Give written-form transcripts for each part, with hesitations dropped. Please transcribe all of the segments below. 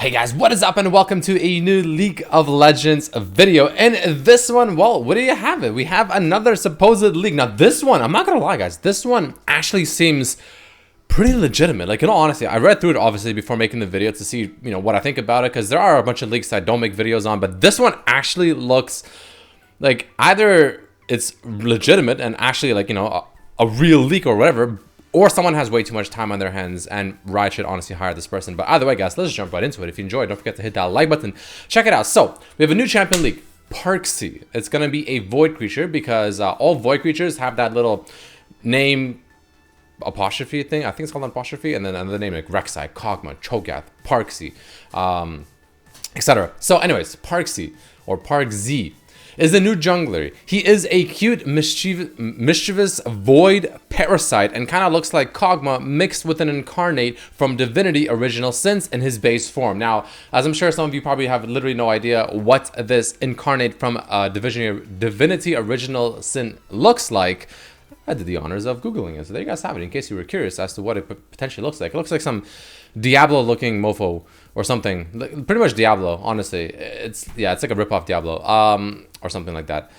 Hey guys, what is up and welcome to a new League of Legends video. And this one, well, what do you have it? We have another supposed league. Now this one, I'm not gonna lie guys, this one actually seems pretty legitimate. Like in all honesty, I read through it obviously before making the video to see, what I think about it, because there are a bunch of leagues that I don't make videos on, but this one actually looks like either it's legitimate and actually like, a real league or whatever, or someone has way too much time on their hands and Riot should honestly hire this person. But either way, guys, let's jump right into it. If you enjoyed, don't forget to hit that like button. Check it out. So we have a new champion league, PURRA. It's going to be a void creature because all void creatures have that little name apostrophe thing. I think it's called an apostrophe. And then another name like Rek'Sai, Kog'Maw, Cho'Gath, PURRA, etc. So anyways, PURRA or PURRA is the new jungler. He is a cute, mischievous void parasite and kind of looks like Kog'Maw mixed with an incarnate from Divinity Original Sins in his base form. Now, as I'm sure some of you probably have literally no idea what this incarnate from Divinity Original Sin looks like, I did the honors of Googling it. So there you guys have it in case you were curious as to what it potentially looks like. It looks like some Diablo-looking mofo or something. Pretty much Diablo, honestly. It's like a rip-off Diablo or something like that.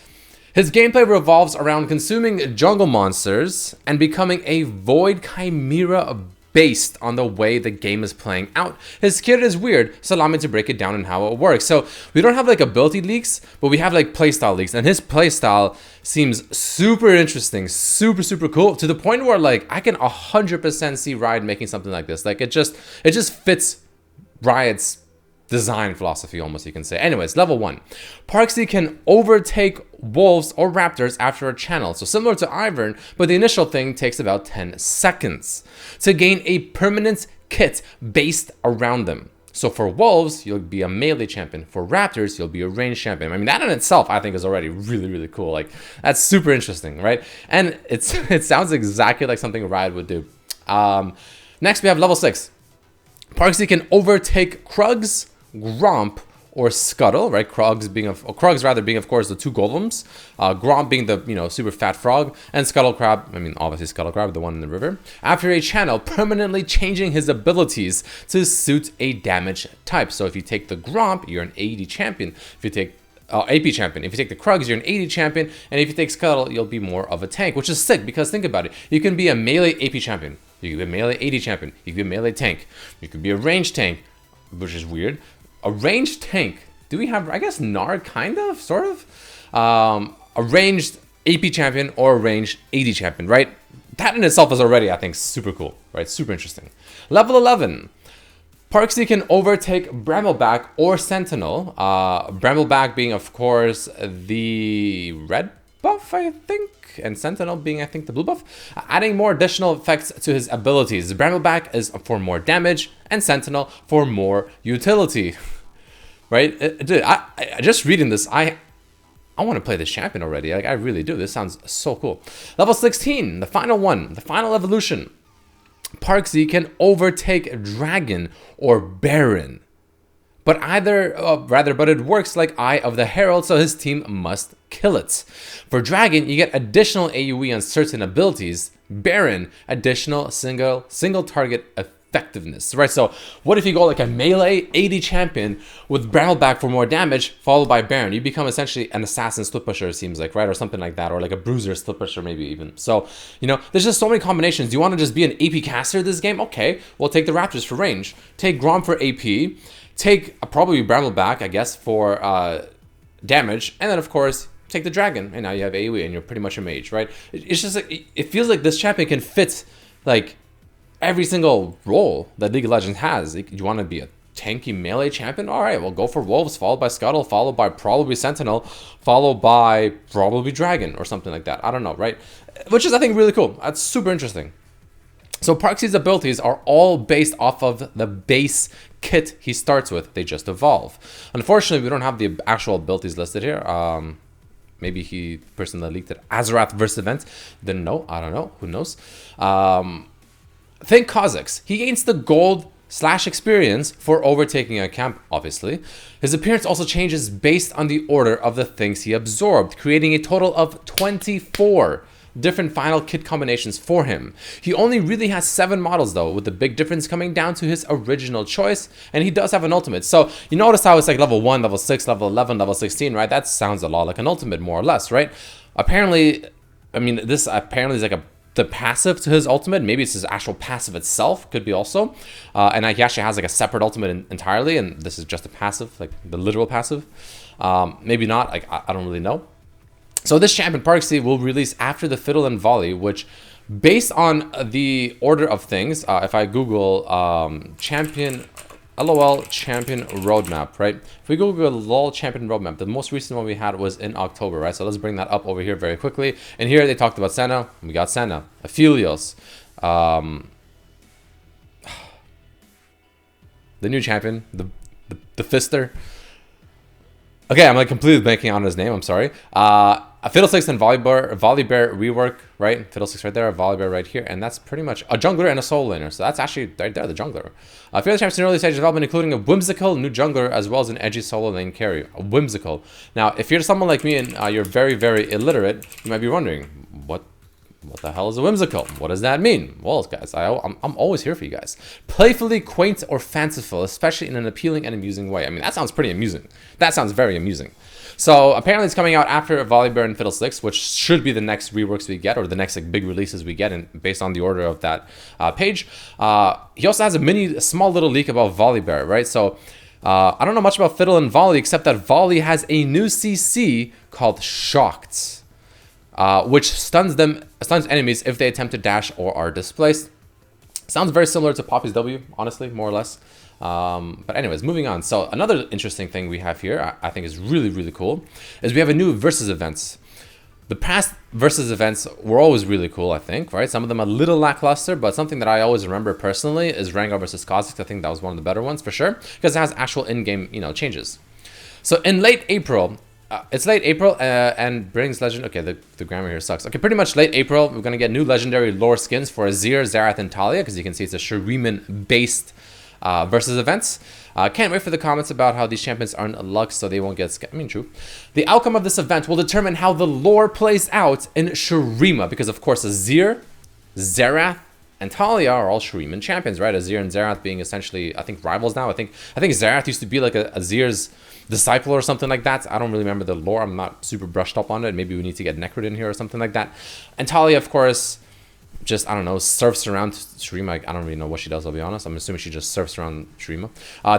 His gameplay revolves around consuming jungle monsters and becoming a void chimera based on the way the game is playing out. His kit is weird, so allow me to break it down and how it works. So we don't have like ability leaks, but we have like playstyle leaks, and his playstyle seems super interesting, super cool, to the point where like I can 100% see Riot making something like this. Like it just fits Riot's design philosophy almost, you can say. Anyways, level 1. PURRA can overtake wolves or raptors after a channel. So similar to Ivern, but the initial thing takes about 10 seconds to gain a permanent kit based around them. So for wolves, you'll be a melee champion. For raptors, you'll be a ranged champion. I mean, that in itself, I think is already really cool. Like that's super interesting, right? And it sounds exactly like something Riot would do. Next, we have level 6. PURRA can overtake Krugs, Gromp, or Scuttle, right? Krugs being of course the two golems, Gromp being the super fat frog, and Scuttle Crab, I mean obviously Scuttle Crab, the one in the river, after a channel, permanently changing his abilities to suit a damage type. So if you take the Gromp, you're an AD champion. If you take AP champion. If you take the Krugs, you're an AD champion, and if you take Scuttle, you'll be more of a tank, which is sick because think about it. You can be a melee AP champion, you can be a melee AD champion, you can be a melee tank, you could be a ranged tank, which is weird. A ranged tank. Do we have, I guess, Nard, kind of, sort of? A ranged AP champion or a ranged AD champion, right? That in itself is already, I think, super cool, right? Super interesting. Level 11. PURRA can overtake Brambleback or Sentinel. Brambleback being, of course, the red buff, I think, and Sentinel being, I think, the blue buff, adding more additional effects to his abilities. Brambleback is for more damage, and Sentinel for more utility. Right? Dude, I just reading this, I want to play this champion already. Like, I really do. This sounds so cool. Level 16, the final one, the final evolution. PURRA can overtake Dragon or Baron. But but it works like Eye of the Herald, so his team must kill it. For Dragon, you get additional AoE on certain abilities. Baron, additional single target effectiveness, right? So what if you go like a melee AD champion with Brambleback for more damage, followed by Baron? You become essentially an assassin split pusher, it seems like, right? Or something like that, or like a bruiser split pusher maybe even. So, there's just so many combinations. Do you want to just be an AP caster this game? Okay, well, take the Raptors for range. Take Grom for AP. Take probably Brambleback, I guess, for damage. And then, of course, take the Dragon. And now you have AoE and you're pretty much a mage, right? It's just like, it feels like this champion can fit, like, every single role that League of Legends has. You want to be a tanky melee champion? All right, well, go for Wolves, followed by Scuttle, followed by probably Sentinel, followed by probably Dragon or something like that. I don't know, right? Which is, I think, really cool. That's super interesting. So PURRA's abilities are all based off of the base kit he starts with. They just evolve. Unfortunately, we don't have the actual abilities listed here. Maybe the person that leaked it, Azarath versus event, didn't know. I don't know. Who knows? Think Kha'Zix. He gains the gold / experience for overtaking a camp, obviously. His appearance also changes based on the order of the things he absorbed, creating a total of 24 different final kit combinations for him. He only really has 7 models though, with the big difference coming down to his original choice, and he does have an ultimate. So you notice how it's like level 1, level 6, level 11, level 16, right? That sounds a lot like an ultimate, more or less, right? Apparently, I mean, this apparently is like the passive to his ultimate. Maybe it's his actual passive itself, could be also. And he actually has like a separate ultimate entirely, and this is just a passive, like the literal passive. Maybe not, like I don't really know. So this champion Parksy will release after the Fiddle and Volley, which based on the order of things, if I Google champion LOL champion roadmap, right? If we Google LOL champion roadmap, the most recent one we had was in October, right? So let's bring that up over here very quickly. And here they talked about Senna. We got Senna, Aphelios, the new champion, the Fister. Okay, I'm like completely blanking on his name. I'm sorry. A Fiddlesticks and Volibear Rework, right? Fiddlesticks right there, Volibear right here, and that's pretty much a jungler and a solo laner. So that's actually right there, the jungler. Fearless champs in early stage development, including a whimsical new jungler as well as an edgy solo lane carry. A whimsical. Now, if you're someone like me and you're very, very illiterate, you might be wondering, what the hell is a whimsical? What does that mean? Well, guys, I'm always here for you guys. Playfully quaint or fanciful, especially in an appealing and amusing way. I mean, that sounds pretty amusing. That sounds very amusing. So apparently it's coming out after Volibear and Fiddlesticks, which should be the next reworks we get, or the next like big releases we get, and based on the order of that page. He also has a small little leak about Volibear, right? So I don't know much about Fiddle and Volley, except that Volley has a new CC called Shocked, which stuns enemies if they attempt to dash or are displaced. Sounds very similar to Poppy's W, honestly, more or less. But anyways, moving on. So another interesting thing we have here, I think is really, really cool, is we have a new versus events. The past versus events were always really cool, I think, right? Some of them a little lackluster, but something that I always remember personally is Rengar versus Kha'Zix. I think that was one of the better ones for sure, because it has actual in-game, changes. So in late April, it's late April and brings legend. Okay, the grammar here sucks. Okay, pretty much late April, we're gonna get new legendary lore skins for Azir, Xerath, and Talia, because you can see it's a Shuriman based versus events. Can't wait for the comments about how these champions aren't luck, so they won't get. I mean, true. The outcome of this event will determine how the lore plays out in Shurima, because of course Azir, Xerath, and Talia are all Shuriman champions, right? Azir and Xerath being essentially, I think, rivals now. I think Xerath used to be like Azir's disciple or something like that. I don't really remember the lore. I'm not super brushed up on it. Maybe we need to get Necrid in here or something like that. And Talia, of course, just, I don't know, surfs around Shurima. I don't really know what she does, I'll be honest. I'm assuming she just surfs around Shurima.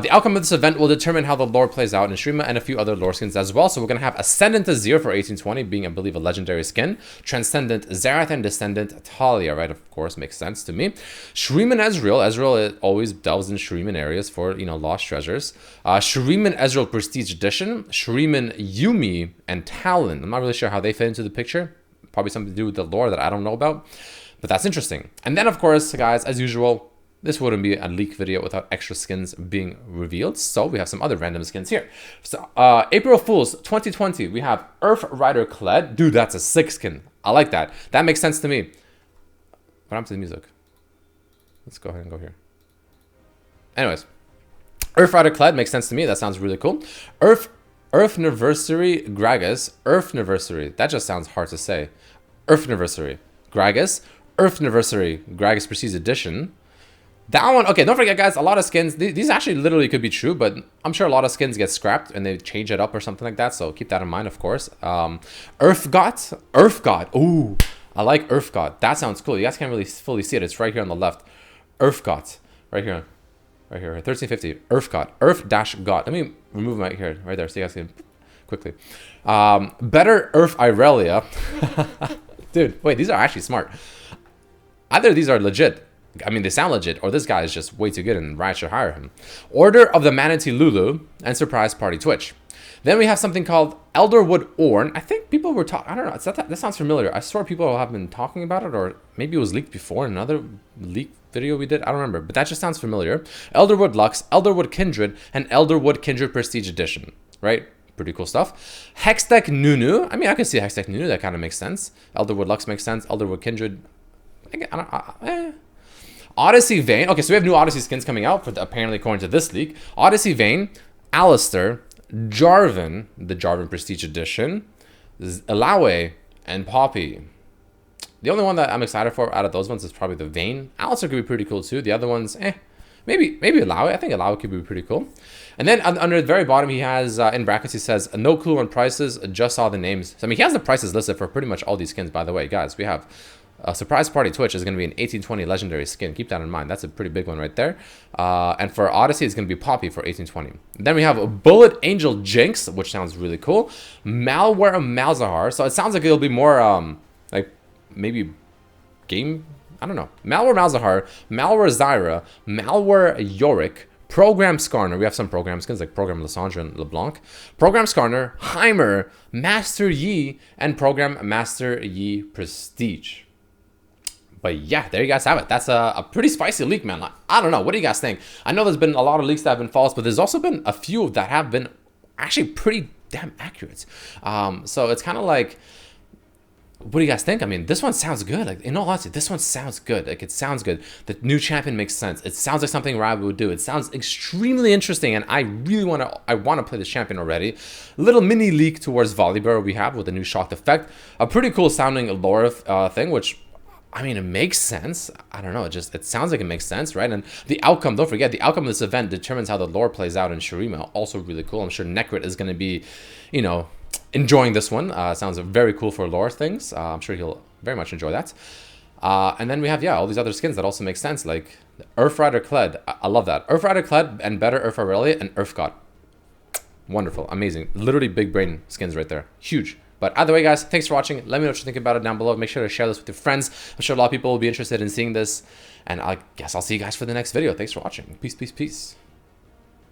The outcome of this event will determine how the lore plays out in Shurima and a few other lore skins as well. So we're going to have Ascendant Azir for 1820 being, I believe, a legendary skin. Transcendent Xerath and Descendant Talia, right? Of course, makes sense to me. Shuriman Ezreal. Ezreal always delves in Shuriman areas for, lost treasures. Shuriman Ezreal Prestige Edition. Shuriman Yuumi and Talon. I'm not really sure how they fit into the picture. Probably something to do with the lore that I don't know about. But that's interesting. And then, of course, guys, as usual, this wouldn't be a leak video without extra skins being revealed. So we have some other random skins here. So April Fools 2020, we have Earth Rider Kled. Dude, that's a sick skin. I like that. That makes sense to me. What happened to the music? Let's go ahead and go here. Anyways, Earth Rider Kled makes sense to me. That sounds really cool. Earth Anniversary Gragas. Earth Anniversary. That just sounds hard to say. Earth Anniversary Gragas. Earth Anniversary Gragas Prestige Edition. That one, okay, don't forget, guys, a lot of skins, these actually literally could be true, but I'm sure a lot of skins get scrapped and they change it up or something like that, so keep that in mind, of course. Earth God, ooh, I like Earth God. That sounds cool. You guys can't really fully see it. It's right here on the left. Earth God, right here, 1350, Earth God, Earth-God. Let me remove my here, right there, so you guys can quickly. Better Earth Irelia. Dude, wait, these are actually smart. Either these are legit. I mean, they sound legit, or this guy is just way too good and Riot should hire him. Order of the Manatee Lulu and Surprise Party Twitch. Then we have something called Elderwood Orn. I think people were talking, I don't know, that sounds familiar. I saw people have been talking about it, or maybe it was leaked before in another leak video we did. I don't remember, but that just sounds familiar. Elderwood Lux, Elderwood Kindred, and Elderwood Kindred Prestige Edition, right? Pretty cool stuff. Hextech Nunu. I mean, I can see Hextech Nunu. That kind of makes sense. Elderwood Lux makes sense. Elderwood Kindred. Odyssey Vayne. Okay, so we have new Odyssey skins coming out, for apparently according to this leak. Odyssey Vayne, Alistair, Jarvan, the Jarvan Prestige Edition, Ilawe, and Poppy. The only one that I'm excited for out of those ones is probably the Vayne. Alistair could be pretty cool too. The other ones, maybe allow it. I think allow it could be pretty cool. And then under the very bottom, he has, in brackets, he says, no clue on prices, just saw the names. So, I mean, he has the prices listed for pretty much all these skins, by the way. Guys, we have a Surprise Party Twitch is going to be an 1820 legendary skin. Keep that in mind. That's a pretty big one right there. And for Odyssey, it's going to be Poppy for 1820. Then we have a Bullet Angel Jinx, which sounds really cool. Malware Malzahar. So it sounds like it'll be more, like, maybe game... I don't know. Malware Malzahar, Malware Zyra, Malware Yorick, Program Skarner. We have some program skins like Program Lysandra and LeBlanc. Program Skarner, Heimer, Master Yi, and Program Master Yi Prestige. But yeah, there you guys have it. That's a pretty spicy leak, man. I don't know. What do you guys think? I know there's been a lot of leaks that have been false, but there's also been a few that have been actually pretty damn accurate. So it's kind of like... What do you guys think? I mean, this one sounds good. Like, in all honesty, this one sounds good. Like, it sounds good. The new champion makes sense. It sounds like something Rabbit would do. It sounds extremely interesting, and I really want to play this champion already. Little mini leak towards Volibear we have with the new shocked effect. A pretty cool sounding lore thing, which, I mean, it makes sense. I don't know. It sounds like it makes sense, right? And the outcome, don't forget, the outcome of this event determines how the lore plays out in Shuriman. Also really cool. I'm sure Necrit is going to be, you know, enjoying this one. Sounds very cool for lore things. I'm sure he'll very much enjoy that. And then we have, all these other skins that also make sense, like Earthrider Kled. I love that. Earthrider Kled and better Earth Aurelia and Earth God. Wonderful. Amazing. Literally big brain skins right there. Huge. But either way, guys, thanks for watching. Let me know what you think about it down below. Make sure to share this with your friends. I'm sure a lot of people will be interested in seeing this. And I guess I'll see you guys for the next video. Thanks for watching. Peace, peace, peace.